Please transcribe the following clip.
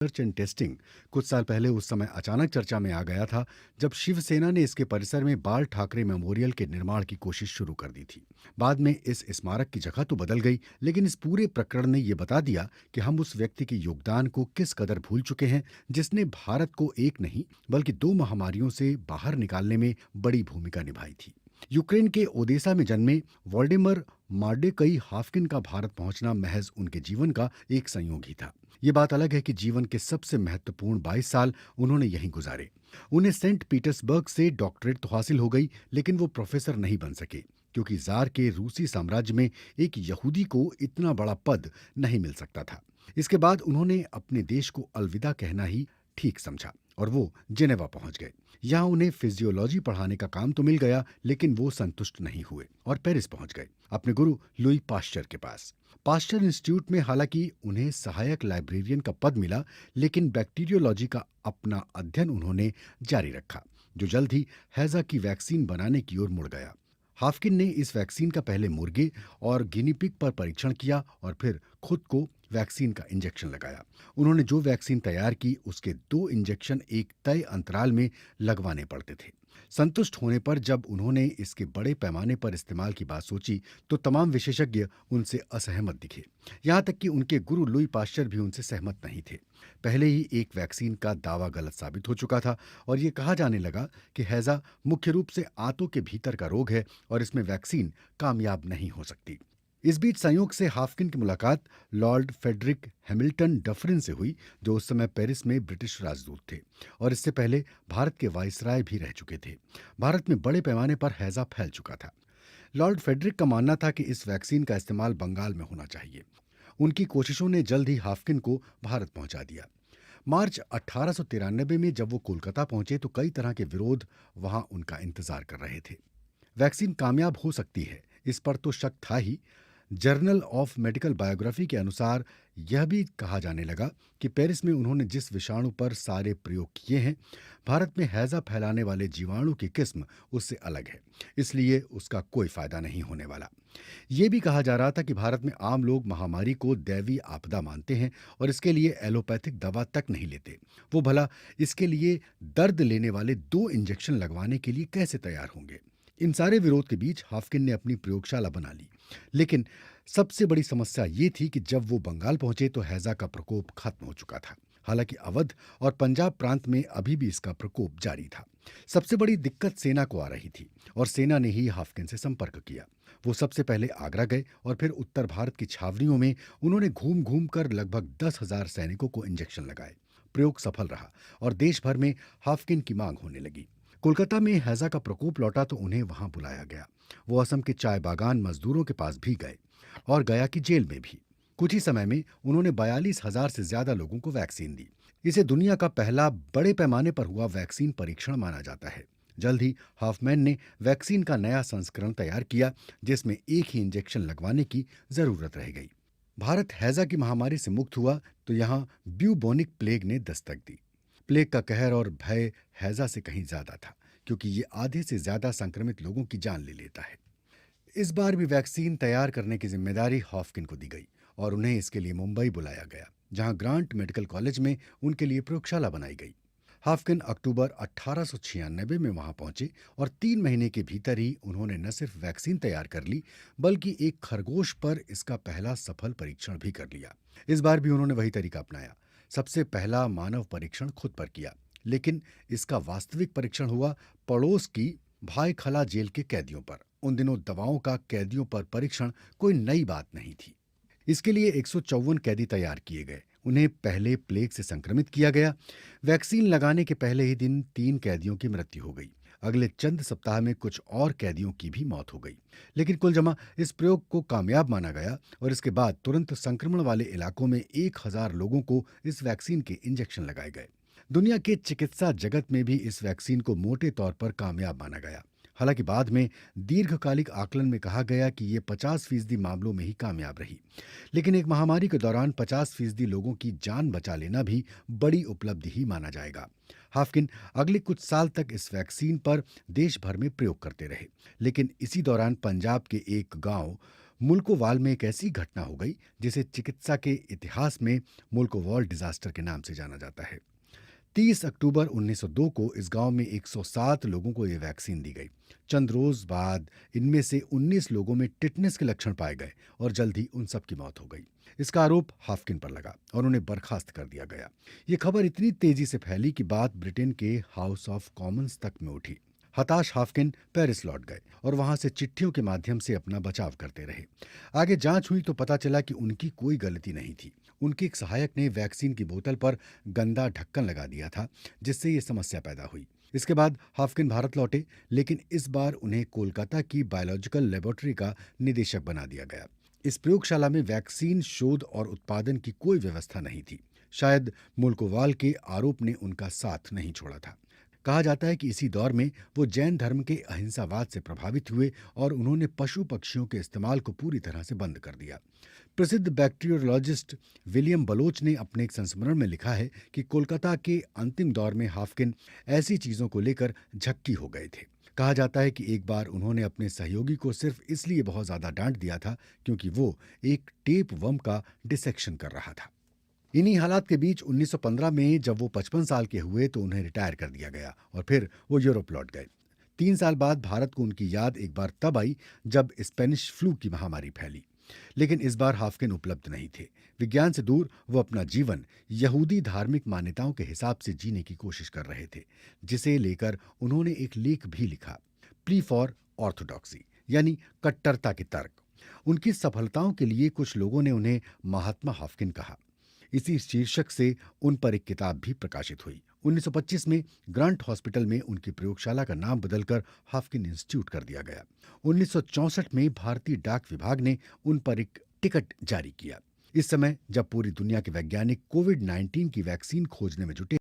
Research and testing कुछ साल पहले उस समय अचानक चर्चा में आ गया था जब शिवसेना ने इसके परिसर में बाल ठाकरे मेमोरियल के निर्माण की कोशिश शुरू कर दी थी। बाद में इस स्मारक की जगह तो बदल गई, लेकिन इस पूरे प्रकरण ने यह बता दिया कि हम उस व्यक्ति के योगदान को किस कदर भूल चुके हैं जिसने भारत को एक नहीं बल्कि दो महामारियों से बाहर निकालने में बड़ी भूमिका निभाई थी। यूक्रेन के ओदेसा में जन्मे वॉल्डेमर मार्डेकई हाफकिन का भारत पहुंचना महज उनके जीवन का एक संयोग ही था। ये बात अलग है कि जीवन के सबसे महत्वपूर्ण 22 साल उन्होंने यहीं गुजारे। उन्हें सेंट पीटर्सबर्ग से डॉक्टरेट तो हासिल हो गई, लेकिन वो प्रोफेसर नहीं बन सके क्योंकि जार के रूसी साम्राज्य में एक यहूदी को इतना बड़ा पद नहीं मिल सकता था। इसके बाद उन्होंने अपने देश को अलविदा कहना ही ठीक समझा और वो जिनेवा पहुंच गए। यहाँ उन्हें फिजियोलॉजी पढ़ाने का काम तो मिल गया, लेकिन वो संतुष्ट नहीं हुए और पेरिस पहुंच गए अपने गुरु लुई पाश्चर के पास। पाश्चर इंस्टीट्यूट में हालांकि उन्हें सहायक लाइब्रेरियन का पद मिला, लेकिन बैक्टीरियोलॉजी का अपना अध्ययन उन्होंने जारी रखा, जो जल्द ही हैजा की वैक्सीन बनाने की ओर मुड़ गया। हाफकिन ने इस वैक्सीन का पहले मुर्गे और गिनी पिग पर परीक्षण किया और फिर खुद को वैक्सीन का इंजेक्शन लगाया। उन्होंने जो वैक्सीन तैयार की उसके 2 इंजेक्शन एक तय अंतराल में लगवाने पड़ते थे। संतुष्ट होने पर जब उन्होंने इसके बड़े पैमाने पर इस्तेमाल की बात सोची तो तमाम विशेषज्ञ उनसे असहमत दिखे। यहाँ तक कि उनके गुरु लुई पाश्चर भी उनसे सहमत नहीं थे। पहले ही एक वैक्सीन का दावा गलत साबित हो चुका था और ये कहा जाने लगा कि हैजा मुख्य रूप से आंतों के भीतर का रोग है और इसमें वैक्सीन कामयाब नहीं हो सकती। इस बीच संयोग से हाफकिन की मुलाकात लॉर्ड फेडरिक हैमिल्टन डफरिन से हुई, जो उस समय पेरिस में ब्रिटिश राजदूत थे और इससे पहले भारत के वाइसराय भी रह चुके थे। भारत में बड़े पैमाने पर हैजा फैल चुका था। लॉर्ड फेडरिक का मानना था कि इस वैक्सीन का इस्तेमाल बंगाल में होना चाहिए। उनकी कोशिशों ने जल्द ही हाफकिन को भारत पहुंचा दिया। मार्च 1893 में जब वो कोलकाता पहुंचे तो कई तरह के विरोध वहां उनका इंतजार कर रहे थे। वैक्सीन कामयाब हो सकती है, इस पर तो शक था ही। जर्नल ऑफ मेडिकल बायोग्राफी के अनुसार यह भी कहा जाने लगा कि पेरिस में उन्होंने जिस विषाणु पर सारे प्रयोग किए हैं, भारत में हैजा फैलाने वाले जीवाणु की किस्म उससे अलग है, इसलिए उसका कोई फायदा नहीं होने वाला। ये भी कहा जा रहा था कि भारत में आम लोग महामारी को दैवीय आपदा मानते हैं और इसके लिए एलोपैथिक दवा तक नहीं लेते। वो भला इसके लिए दर्द लेने वाले 2 इंजेक्शन लगवाने के लिए कैसे तैयार होंगे। इन सारे विरोध के बीच हाफकिन ने अपनी प्रयोगशाला बना ली, लेकिन सबसे बड़ी समस्या ये थी कि जब वो बंगाल पहुंचे तो हैजा का प्रकोप खत्म हो चुका था। हालांकि अवध और पंजाब प्रांत में अभी भी इसका प्रकोप जारी था। सबसे बड़ी दिक्कत सेना को आ रही थी और सेना ने ही हाफकिन से संपर्क किया। वो सबसे पहले आगरा गए और फिर उत्तर भारत की छावनियों में उन्होंने घूम घूम कर लगभग 10,000 सैनिकों को इंजेक्शन लगाए। प्रयोग सफल रहा और देश भर में हाफकिन की मांग होने लगी। कोलकाता में हैजा का प्रकोप लौटा तो उन्हें वहां बुलाया गया। वो असम के चाय बागान मजदूरों के पास भी गए और गया की जेल में भी। कुछ ही समय में उन्होंने 42,000 से ज्यादा लोगों को वैक्सीन दी। इसे दुनिया का पहला बड़े पैमाने पर हुआ वैक्सीन परीक्षण माना जाता है। जल्द ही हाफमैन ने वैक्सीन का नया संस्करण तैयार किया जिसमें एक ही इंजेक्शन लगवाने की जरूरत रह गई। भारत हैजा की महामारी से मुक्त हुआ तो यहाँ ब्यूबोनिक प्लेग ने दस्तक दी। प्लेग का कहर और भय हैजा से कहीं ज्यादा था, क्योंकि ये आधे से ज्यादा संक्रमित लोगों की जान ले लेता है। इस बार भी वैक्सीन तैयार करने की जिम्मेदारी हॉफकिन को दी गई और उन्हें इसके लिए मुंबई बुलाया गया, जहां ग्रांट मेडिकल कॉलेज में उनके लिए प्रयोगशाला बनाई गई। हाफकिन अक्टूबर 1896 में वहां पहुंचे और 3 महीने के भीतर ही उन्होंने न सिर्फ वैक्सीन तैयार कर ली, बल्कि एक खरगोश पर इसका पहला सफल परीक्षण भी कर लिया। इस बार भी उन्होंने वही तरीका अपनाया। सबसे पहला मानव परीक्षण खुद पर किया, लेकिन इसका वास्तविक परीक्षण हुआ पड़ोस की भायखला जेल के कैदियों पर। उन दिनों दवाओं का कैदियों पर परीक्षण कोई नई बात नहीं थी। इसके लिए 154 कैदी तैयार किए गए। उन्हें पहले प्लेग से संक्रमित किया गया। वैक्सीन लगाने के पहले ही दिन 3 कैदियों की मृत्यु हो गई। अगले चंद सप्ताह में कुछ और कैदियों की भी मौत हो गई। लेकिन कुल जमा इस प्रयोग को कामयाब माना गया और इसके बाद तुरंत संक्रमण वाले इलाकों में 1,000 लोगों को इस वैक्सीन के इंजेक्शन लगाए गए। दुनिया के चिकित्सा जगत में भी इस वैक्सीन को मोटे तौर पर कामयाब माना गया। हालांकि बाद में दीर्घकालिक आकलन में कहा गया कि ये 50% मामलों में ही कामयाब रही। लेकिन एक महामारी के दौरान 50% लोगों की जान बचा लेना भी बड़ी उपलब्धि ही माना जाएगा। हाफकिन अगले कुछ साल तक इस वैक्सीन पर देश भर में प्रयोग करते रहे, लेकिन इसी दौरान पंजाब के एक गांव मुल्कोवाल में एक ऐसी घटना हो गई जिसे चिकित्सा के इतिहास में मुल्कोवाल डिजास्टर के नाम से जाना जाता है। 30 अक्टूबर 1902 को इस गांव में 107 लोगों को यह वैक्सीन दी गई। चंद रोज बाद इनमें से 19 लोगों में टिटनेस के लक्षण पाए गए और जल्द ही उन सब की मौत हो गई। इसका आरोप हाफकिन पर लगा और उन्हें बर्खास्त कर दिया गया। ये खबर इतनी तेजी से फैली कि बात ब्रिटेन के हाउस ऑफ कॉमन्स तक में उठी। हताश हाफकिन पेरिस लौट गए और वहां से चिट्ठियों के माध्यम से अपना बचाव करते रहे। आगे जांच हुई तो पता चला कि उनकी कोई गलती नहीं थी। उनके एक सहायक ने वैक्सीन की बोतल पर गंदा ढक्कन लगा दिया था, जिससे ये समस्या पैदा हुई। इसके बाद हाफकिन भारत लौटे, लेकिन इस बार उन्हें कोलकाता की बायोलॉजिकल लेबोरेटरी का निदेशक बना दिया गया। इस प्रयोगशाला में वैक्सीन शोध और उत्पादन की कोई व्यवस्था नहीं थी। शायद मुल्कोवाल के आरोप ने उनका साथ नहीं छोड़ा था। कहा जाता है कि इसी दौर में वो जैन धर्म के अहिंसावाद से प्रभावित हुए और उन्होंने पशु पक्षियों के इस्तेमाल को पूरी तरह से बंद कर दिया। प्रसिद्ध बैक्टीरियोलॉजिस्ट विलियम बलोच ने अपने एक संस्मरण में लिखा है कि कोलकाता के अंतिम दौर में हाफकिन ऐसी चीजों को लेकर झक्की हो गए थे। कहा जाता है कि एक बार उन्होंने अपने सहयोगी को सिर्फ इसलिए बहुत ज्यादा डांट दिया था क्योंकि वो एक टेप वर्म का डिसेक्शन कर रहा था। इन्हीं हालात के बीच 1915 में जब वो 55 साल के हुए तो उन्हें रिटायर कर दिया गया और फिर वो यूरोप लौट गए। 3 साल बाद भारत को उनकी याद एक बार तब आई जब स्पेनिश फ्लू की महामारी फैली। लेकिन इस बार हाफकिन उपलब्ध नहीं थे। विज्ञान से दूर वो अपना जीवन यहूदी धार्मिक मान्यताओं के हिसाब से जीने की कोशिश कर रहे थे, जिसे लेकर उन्होंने एक लेख भी लिखा, प्ली फॉर ऑर्थोडॉक्सी, यानी कट्टरता के तर्क। उनकी सफलताओं के लिए कुछ लोगों ने उन्हें महात्मा हाफकिन कहा। इसी शीर्षक से उन पर एक किताब भी प्रकाशित हुई। 1925 में ग्रांट हॉस्पिटल में उनकी प्रयोगशाला का नाम बदलकर हाफकिन इंस्टीट्यूट कर दिया गया। 1964 में भारतीय डाक विभाग ने उन पर एक टिकट जारी किया। इस समय जब पूरी दुनिया के वैज्ञानिक कोविड-19 की वैक्सीन खोजने में जुटे